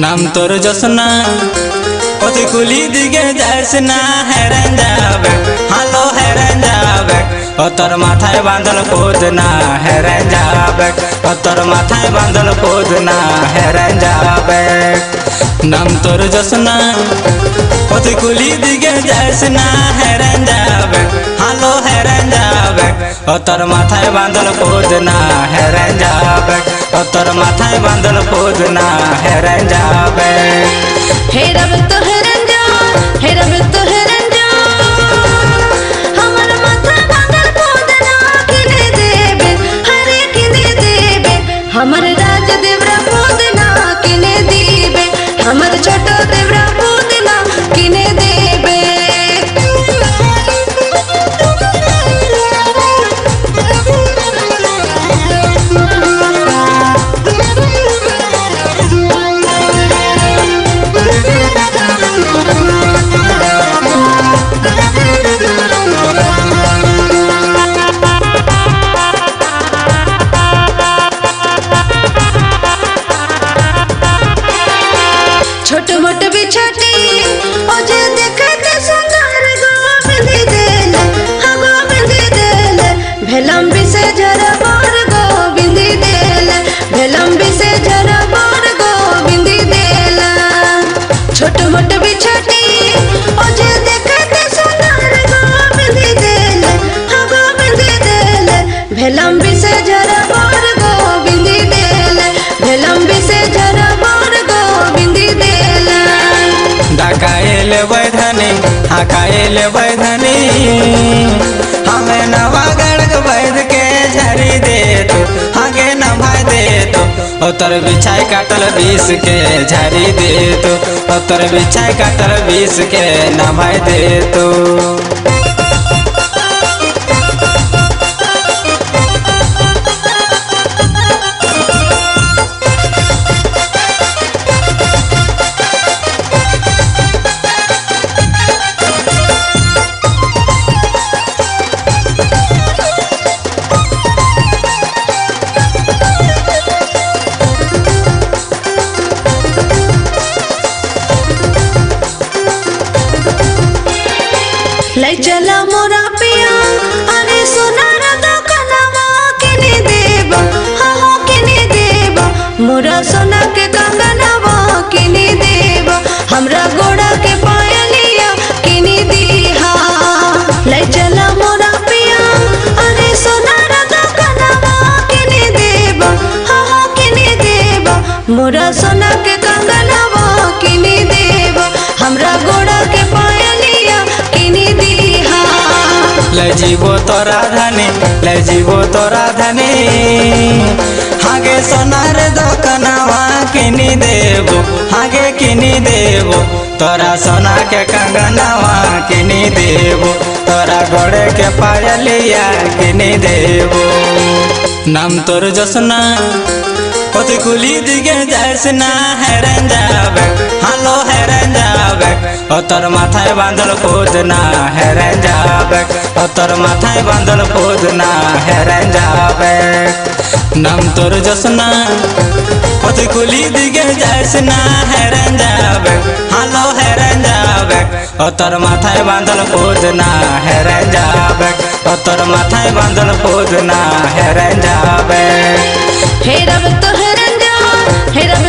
नाम तोर जसना ओती कुली दिगे जैसना हेरन जावे हालो हेरन जावे ओ तोर माथाय बांधल पोदना हेरन जावे ओ तोर माथाय बांधल पोदना हेरन जावे नाम तोर जसना ओती कुली दिगे जैसना हेरन जावे हालो हेरन जावे ओ तोर माथाय बांधल पोदना हेरन जावे ओ तोर माथाय बांधल पोदना हेरन जावे हे रब तो हेरन जा हे रब तो हेरन जा हमर माथा बांधल पोदना किने देबे हरे किने देबे हमर राज देवरा पोदना किने देबे हमर छोटो देवरा पोदना किने देबे छोट मोट बिछटी ओ जे देखते सुंदर गोविंदी देल हा गोविंदी देल भेलम बिसे जरा बार गोविंदी देल भेलम बिसे जरा बार गोविंदी देल छोट मोट बिछटी ओ जे देखते सुंदर गोविंदी देल हा गोविंदी देल भेलम बिसे जरा बार गोविंदी देल भेलम बिसे जरा बार गोविंदी देल डाकाएल वैधनी हाकाएल वैधनी हमें नवा गढ़ वैध के झरी दे तो आगे नभाई दे तो उतर बिछाई काटल 20 के झरी दे तो उतर बिछाई काटल 20 के नभाई दे तो ले चला मोरा पिया अरे सोनार दुकानवा किने देब हा हो किने देब मोरा सोना के कंगनवा किने देब हमरा गोड़ा के पायलिया किने दीहा ले चला मोरा पिया अरे सोनार दुकानवा किने देब हा हो किने देब मोरा सोना के कंगनवा किने देब हमरा गोड़ा के पायलिया किने दीहा ले जीवो तोरा धनी ले जीवो तोरा धनी हागे सोनार दुकानवा किनी देबो हागे किनी देबो तोरा सोना के कंगनवा किनी देबो तोरा गोड़े के पायलिया किनी देबो नाम तोर जसना ओती कुली दिगे जैसना हेरन जावे हालो हेरन जावे ओ तोर माथाय बांधल पोदना हेरन जावे ओ तोर माथाय बांधल पोदना हेरन जावे नाम तोर जसना ओती कुली दिगे जैसना हेरन जावे हालो हेरन जावे ओ तोर माथाय बांधल पोदना हेरन जावे ओ तोर माथाय बांधल पोदना हेरन जावे हे रब तो हेरन जा हे रब